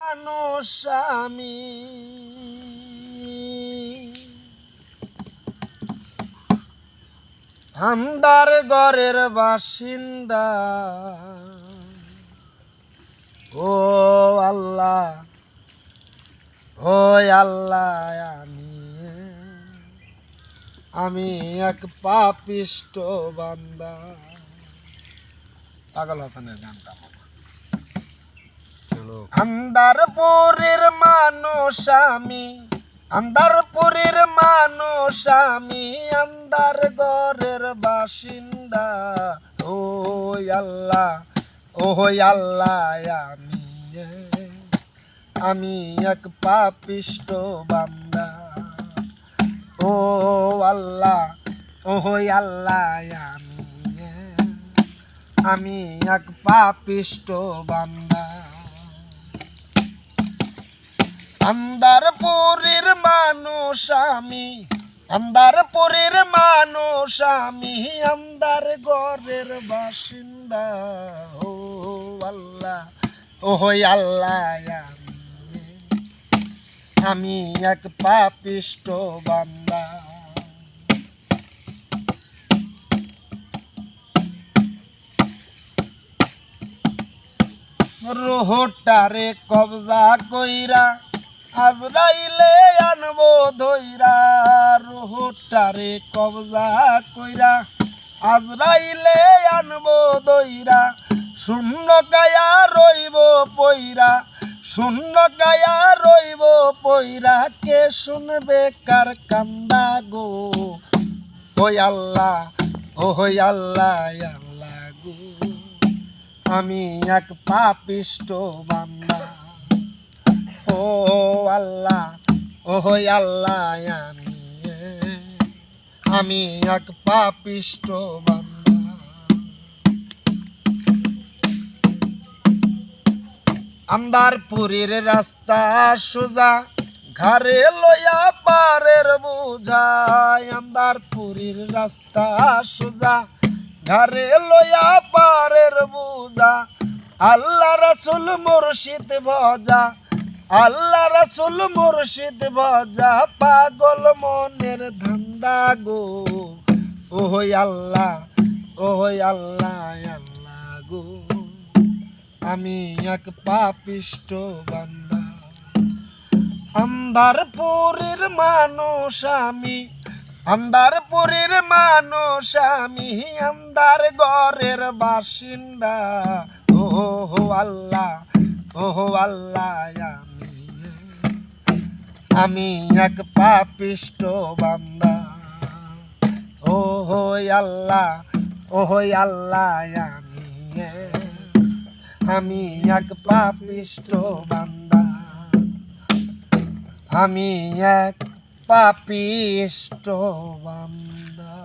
মানুষ আমি আন্ধার ঘরের বাসিন্দা। ও আল্লাহ, ও আল্লাহ, আমি এক পাপিষ্ট বান্দা। পাগল হাসানের গানটা। আন্দারপুরের মানুষ আমি, আন্দারপুরের মানুষ আমি, আন্দার ঘরের বাসিন্দা। ও আল্লাহ, ও আল্লাহ, আমি এক পাপিষ্ট বান্দা। ও আল্লাহ, ও আল্লাহ, আমি এক পাপিষ্ট বান্দা। আন্দারপুরের মানুষ আমি, আন্দারপুরের মানুষ আমি, আন্দার ঘরের বাসিন্দা। ও আল্লাহ, ও আল্লাহ, আমি এক পাপিষ্ট বান্দা। রোহটারে কবজা কইরা আজরাইলে আনবো ধইরা। রোহটারে কবজা কইরা আজরাইলে আনবো ধইরা। শূন্য গায়া রইব পইরা, শূন্য গায়া রইব পইরা। কে শুনবে কার কান্দা গো। ও আল্লাহ, ও আল্লাহ, আল্লাহ গো, আমি এক পাপিষ্ট বান্দা। ও আল্লাহ, ও আল্লাহ, আমি এক পাপিষ্ট বান্দা। আন্দারপুরের রাস্তা সোজা, ঘরে লইয়া পারের বোঝা। আন্দারপুরের রাস্তা সোজা, ঘরে লইয়া পারের বোঝা। আল্লাহ রাসূল মুর্শিদ ভজা, আল্লাহ রাসূল মুর্শিদ ভজা। পাগল মনের ধান্দা গো। ও আল্লাহ, ও আল্লাহ, আল্লাহ গো, আমি এক পাপিষ্ট বান্দা। আন্দারপুরের মানুষ আমি, আন্দারপুরের মানুষ আমি, আন্দার ঘরের বাসিন্দা। ও আল্লাহ, ও আল্লাহ, আমি এক পাপিষ্ট বান্দা। ও আল্লাহ, ও আল্লাহ, আমি এক পাপিষ্ট বান্দা। আমি এক পাপিষ্ট বান্দা।